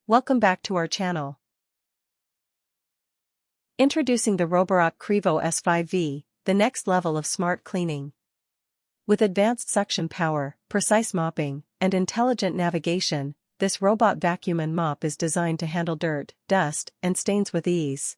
Welcome back to our channel. Introducing the Roborock Qrevo S5V, the next level of smart cleaning. With advanced suction power, precise mopping, and intelligent navigation, this robot vacuum and mop is designed to handle dirt, dust, and stains with ease.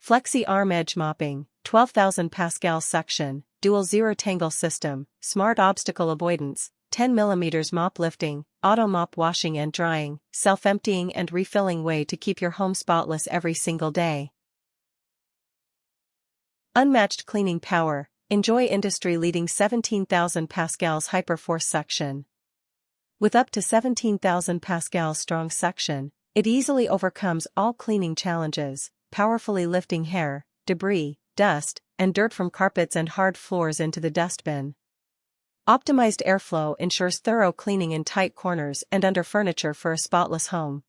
Flexi arm edge mopping, 12,000 pascal suction, dual zero tangle system, smart obstacle avoidance, 10 mm mop lifting, auto mop washing and drying, self-emptying and refilling way to keep your home spotless every single day. Unmatched cleaning power, enjoy industry-leading 17,000 pascals hyperforce suction. With up to 17,000 pascals strong suction, it easily overcomes all cleaning challenges, powerfully lifting hair, debris, dust, and dirt from carpets and hard floors into the dustbin. Optimized airflow ensures thorough cleaning in tight corners and under furniture for a spotless home.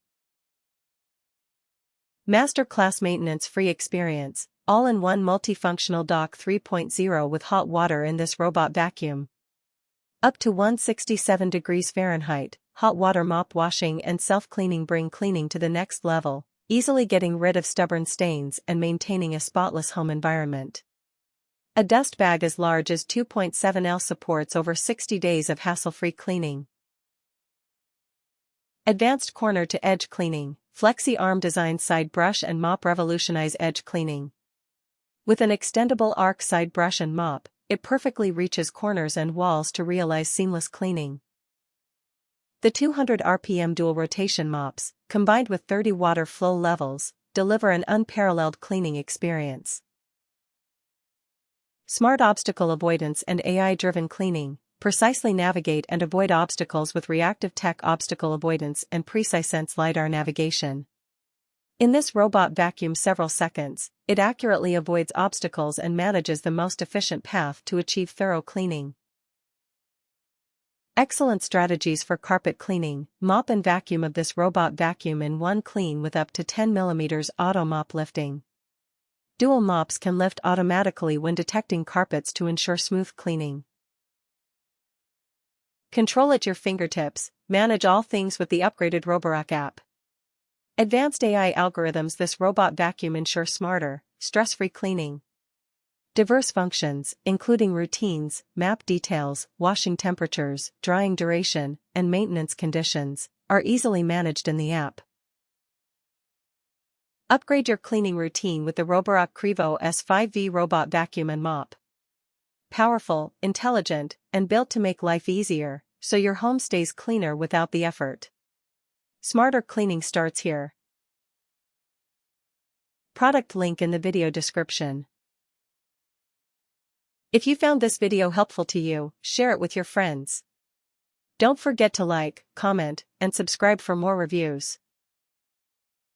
Masterclass maintenance-free experience, all-in-one multifunctional dock 3.0 with hot water in this robot vacuum. Up to 167 degrees Fahrenheit, hot water mop washing and self-cleaning bring cleaning to the next level, easily getting rid of stubborn stains and maintaining a spotless home environment. A dust bag as large as 2.7 L supports over 60 days of hassle-free cleaning. Advanced corner-to-edge cleaning, flexi arm design side brush and mop Revolutionize edge cleaning. With an extendable arc side brush and mop, it perfectly reaches corners and walls to realize seamless cleaning. The 200 RPM dual rotation mops, combined with 30 water flow levels, deliver an unparalleled cleaning experience. Smart obstacle avoidance and AI-driven cleaning, precisely navigate and avoid obstacles with reactive tech obstacle avoidance and PreciSense LiDAR navigation. In this robot vacuum several seconds, it accurately avoids obstacles and manages the most efficient path to achieve thorough cleaning. Excellent strategies for carpet cleaning, mop and vacuum of this robot vacuum in one clean with up to 10 mm auto mop lifting. Dual mops can lift automatically when detecting carpets to ensure smooth cleaning. Control at your fingertips, manage all things with the upgraded Roborock app. Advanced AI algorithms. This robot vacuum ensure smarter, stress-free cleaning. Diverse functions, including routines, map details, washing temperatures, drying duration, and maintenance conditions, are easily managed in the app. Upgrade your cleaning routine with the Roborock Qrevo S5V robot vacuum and mop. Powerful, intelligent, and built to make life easier, so your home stays cleaner without the effort. Smarter cleaning starts here. Product link in the video description. If you found this video helpful to you, share it with your friends. Don't forget to like, comment, and subscribe for more reviews.